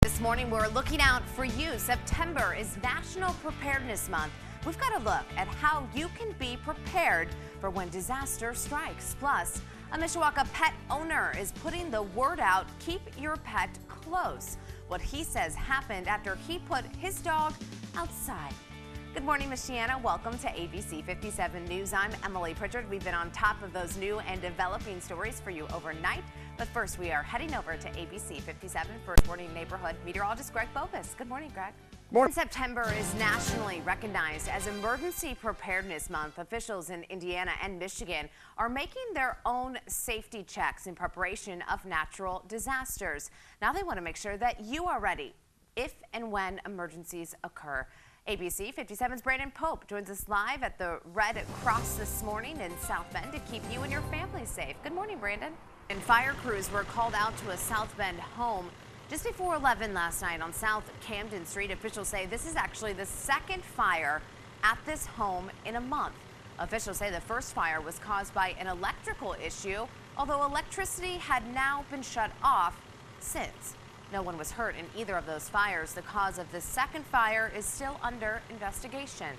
This morning, we're looking out for you. September is National Preparedness Month. We've got a look at how you can be prepared for when disaster strikes. Plus, a Mishawaka pet owner is putting the word out, keep your pet close. What he says happened after he put his dog outside. Good morning, Michiana. Welcome to ABC 57 News. I'm Emily Pritchard. We've been on top of those new and developing stories for you overnight. But first, we are heading over to ABC 57 First Warning Neighborhood meteorologist Greg Bovis. Good morning, Greg. Morning. September is nationally recognized as Emergency Preparedness Month. Officials in Indiana and Michigan are making their own safety checks in preparation of natural disasters. Now they want to make sure that you are ready if and when emergencies occur. ABC 57's Brandon Pope joins us live at the Red Cross this morning in South Bend to keep you and your family safe. Good morning, Brandon. And fire crews were called out to a South Bend home just before 11 last night on South Camden Street. Officials say this is actually the second fire at this home in a month. Officials say the first fire was caused by an electrical issue, although electricity had now been shut off since. No one was hurt in either of those fires. The cause of the second fire is still under investigation.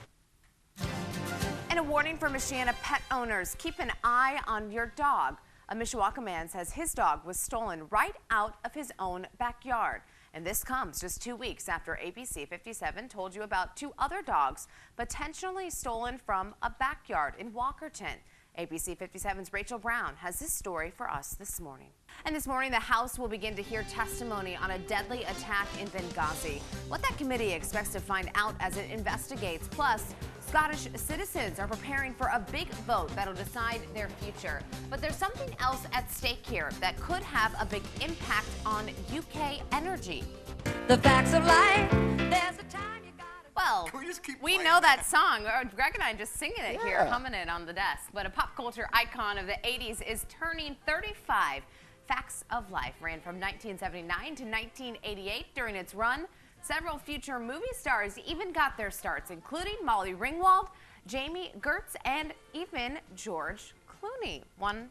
And a warning for Michiana pet owners. Keep an eye on your dog. A Mishawaka man says his dog was stolen right out of his own backyard. And this comes just 2 weeks after ABC 57 told you about two other dogs potentially stolen from a backyard in Walkerton. ABC 57's Rachel Brown has this story for us this morning. And this morning, the House will begin to hear testimony on a deadly attack in Benghazi. What that committee expects to find out as it investigates. Plus, Scottish citizens are preparing for a big vote that'll decide their future. But there's something else at stake here that could have a big impact on UK energy. The facts of life, there's a time you gotta... Well, we know that song. Greg and I just singing it here, humming it on the desk. But a pop culture icon of the 80s is turning 35. Facts of Life ran from 1979 to 1988. During its run, several future movie stars even got their starts, including Molly Ringwald, Jamie Gertz, and even George Clooney. One,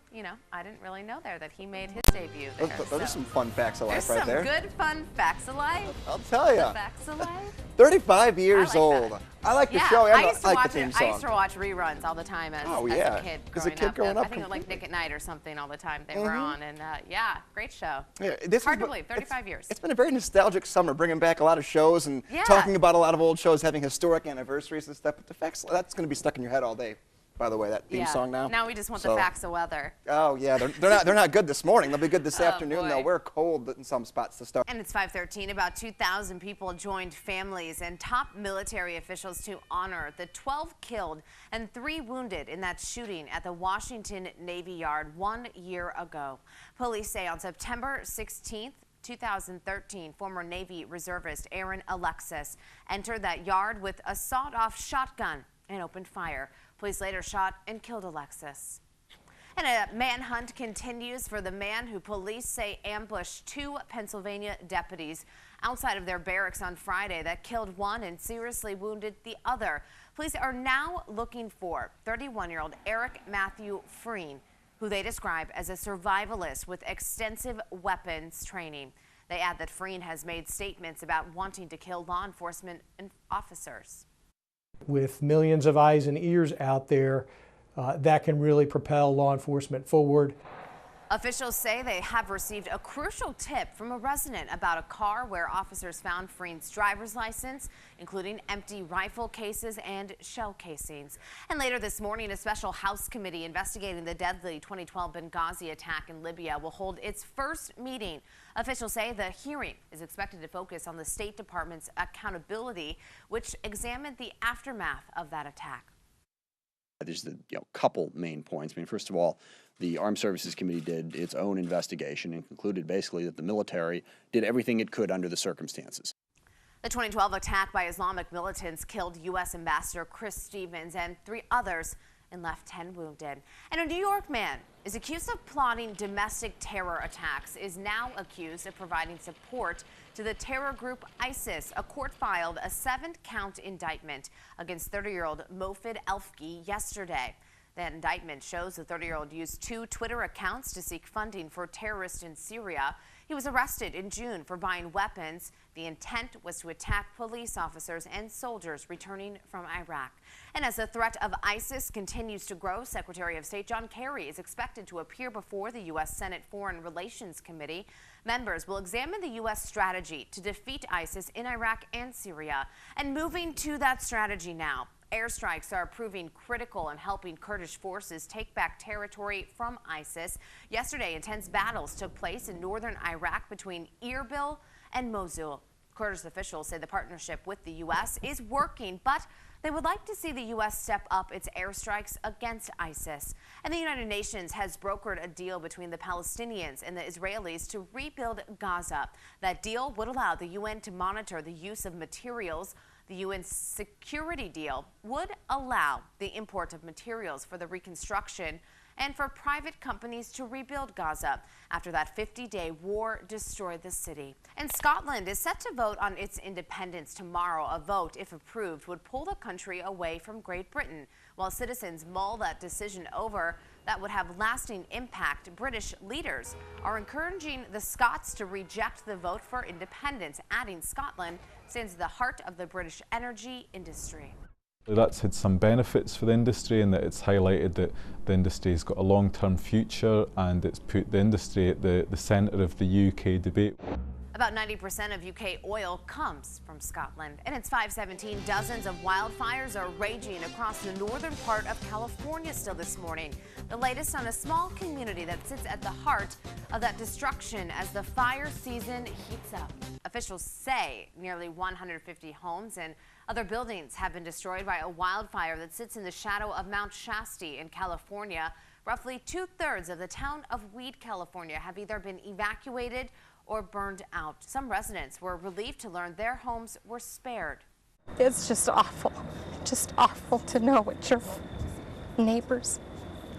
I didn't really know there that he made his debut there. Those are some fun facts of life right there. There's some good fun facts of life. I'll tell you. Facts of life. 35 years old. That. I like the show and I like the theme song. I used to watch reruns all the time as a kid growing up. I think like Nick at Night or something all the time they were on. And great show. Yeah, hard to believe, 35 years. It's been a very nostalgic summer, bringing back a lot of shows and talking about a lot of old shows having historic anniversaries and stuff. But the facts, that's going to be stuck in your head all day. By the way, that theme song now. Now we just want the facts of weather. Oh yeah, they're not good this morning. They'll be good this afternoon though. We're cold in some spots to start. And it's 5:13. About 2,000 people joined families and top military officials to honor the 12 killed and 3 wounded in that shooting at the Washington Navy Yard 1 year ago. Police say on September 16th, 2013, former Navy reservist Aaron Alexis entered that yard with a sawed-off shotgun and opened fire. Police later shot and killed Alexis. And a manhunt continues for the man who police say ambushed 2 Pennsylvania deputies outside of their barracks on Friday that killed one and seriously wounded the other. Police are now looking for 31-year-old Eric Matthew Freen, who they describe as a survivalist with extensive weapons training. They add that Freen has made statements about wanting to kill law enforcement and officers. With millions of eyes and ears out there, that can really propel law enforcement forward. Officials say they have received a crucial tip from a resident about a car where officers found Freen's driver's license, including empty rifle cases and shell casings. And later this morning, a special House committee investigating the deadly 2012 Benghazi attack in Libya will hold its first meeting. Officials say the hearing is expected to focus on the State Department's accountability, which examined the aftermath of that attack. There's the couple main points. I mean, first of all, the Armed Services Committee did its own investigation and concluded basically that the military did everything it could under the circumstances. The 2012 attack by Islamic militants killed U.S. Ambassador Chris Stevens and 3 others and left 10 wounded. And a New York man is accused of plotting domestic terror attacks, is now accused of providing support to the terror group ISIS. A court filed a 7-count indictment against 30-year-old Mofid Elfki yesterday. That indictment shows the 30-year-old used 2 Twitter accounts to seek funding for terrorists in Syria. He was arrested in June for buying weapons. The intent was to attack police officers and soldiers returning from Iraq. And as the threat of ISIS continues to grow, Secretary of State John Kerry is expected to appear before the U.S. Senate Foreign Relations Committee. Members will examine the U.S. strategy to defeat ISIS in Iraq and Syria. And moving to that strategy now. Airstrikes are proving critical in helping Kurdish forces take back territory from ISIS. Yesterday, intense battles took place in northern Iraq between Erbil and Mosul. Kurdish officials say the partnership with the U.S. is working, but they would like to see the U.S. step up its airstrikes against ISIS. And the United Nations has brokered a deal between the Palestinians and the Israelis to rebuild Gaza. That deal would allow the UN to monitor the use of materials. The UN security deal would allow the import of materials for the reconstruction and for private companies to rebuild Gaza after that 50-day war destroyed the city. And Scotland is set to vote on its independence tomorrow. A vote, if approved, would pull the country away from Great Britain. While citizens mull that decision over, that would have lasting impact. British leaders are encouraging the Scots to reject the vote for independence, adding Scotland stands at the heart of the British energy industry. That's had some benefits for the industry in that it's highlighted that the industry's got a long-term future and it's put the industry at the centre of the UK debate. About 90% of UK oil comes from Scotland. And it's 5:17. Dozens of wildfires are raging across the northern part of California still this morning. The latest on a small community that sits at the heart of that destruction as the fire season heats up. Officials say nearly 150 homes and other buildings have been destroyed by a wildfire that sits in the shadow of Mount Shasta in California. Roughly 2/3 of the town of Weed, California have either been evacuated or burned out. Some residents were relieved to learn their homes were spared. It's just awful to know it's your neighbors.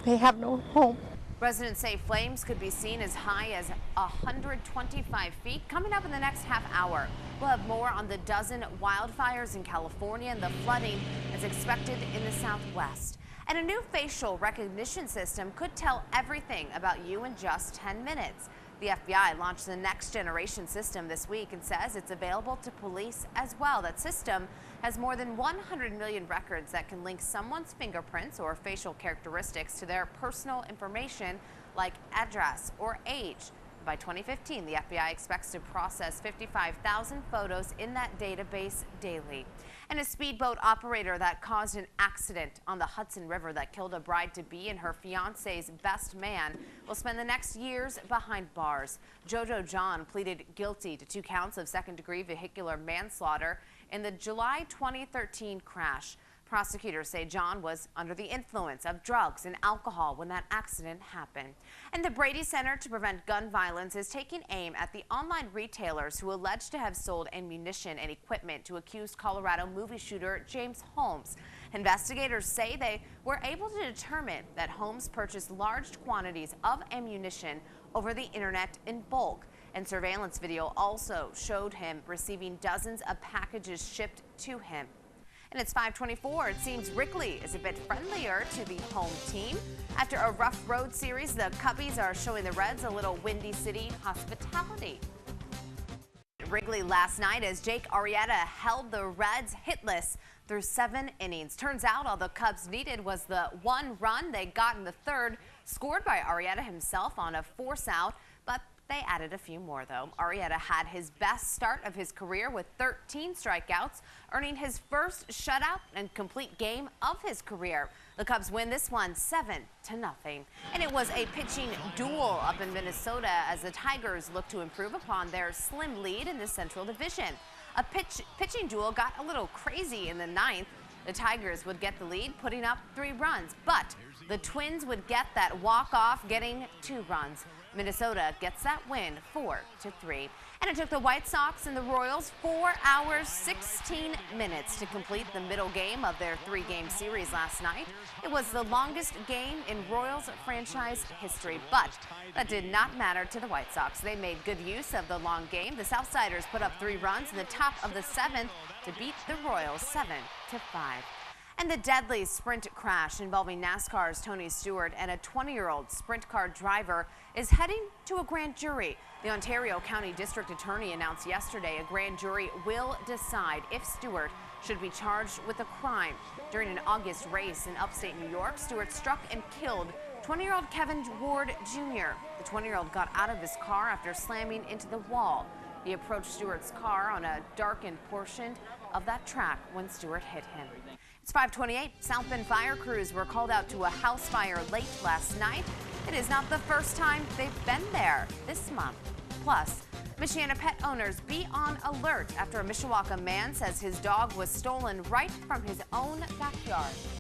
They have no home. Residents say flames could be seen as high as 125 feet. Coming up in the next half hour, we'll have more on the dozen wildfires in California and the flooding is expected in the Southwest. And a new facial recognition system could tell everything about you in just 10 minutes. The FBI launched the next generation system this week and says it's available to police as well. That system has more than 100 million records that can link someone's fingerprints or facial characteristics to their personal information like address or age. By 2015, the FBI expects to process 55,000 photos in that database daily. And a speedboat operator that caused an accident on the Hudson River that killed a bride-to-be and her fiance's best man will spend the next years behind bars. Jojo John pleaded guilty to 2 counts of second-degree vehicular manslaughter in the July 2013 crash. Prosecutors say John was under the influence of drugs and alcohol when that accident happened. And the Brady Center to Prevent Gun Violence is taking aim at the online retailers who allege to have sold ammunition and equipment to accused Colorado movie shooter James Holmes. Investigators say they were able to determine that Holmes purchased large quantities of ammunition over the internet in bulk. And surveillance video also showed him receiving dozens of packages shipped to him. And it's 5:24. It seems Wrigley is a bit friendlier to the home team. After a rough road series, the Cubbies are showing the Reds a little Windy City hospitality. Wrigley last night as Jake Arrieta held the Reds hitless through 7 innings. Turns out all the Cubs needed was the 1 run they got in the 3rd, scored by Arrieta himself on a force out, but they added a few more, though. Arrieta had his best start of his career with 13 strikeouts, earning his first shutout and complete game of his career. The Cubs win this one 7-0. And it was a pitching duel up in Minnesota as the Tigers look to improve upon their slim lead in the Central Division. A pitching duel got a little crazy in the 9th. The Tigers would get the lead, putting up 3 runs, but the Twins would get that walk-off, getting 2 runs. Minnesota gets that win 4-3. And it took the White Sox and the Royals 4 hours, 16 minutes to complete the middle game of their 3-game series last night. It was the longest game in Royals franchise history, but that did not matter to the White Sox. They made good use of the long game. The Southsiders put up 3 runs in the top of the 7th to beat the Royals 7-5. And the deadly sprint crash involving NASCAR's Tony Stewart and a 20-year-old sprint car driver is heading to a grand jury. The Ontario County District Attorney announced yesterday a grand jury will decide if Stewart should be charged with a crime. During an August race in upstate New York, Stewart struck and killed 20-year-old Kevin Ward Jr. The 20-year-old got out of his car after slamming into the wall. He approached Stewart's car on a darkened portion of that track when Stewart hit him. It's 5:28. South Bend fire crews were called out to a house fire late last night. It is not the first time they've been there this month. Plus, Michiana pet owners be on alert after a Mishawaka man says his dog was stolen right from his own backyard.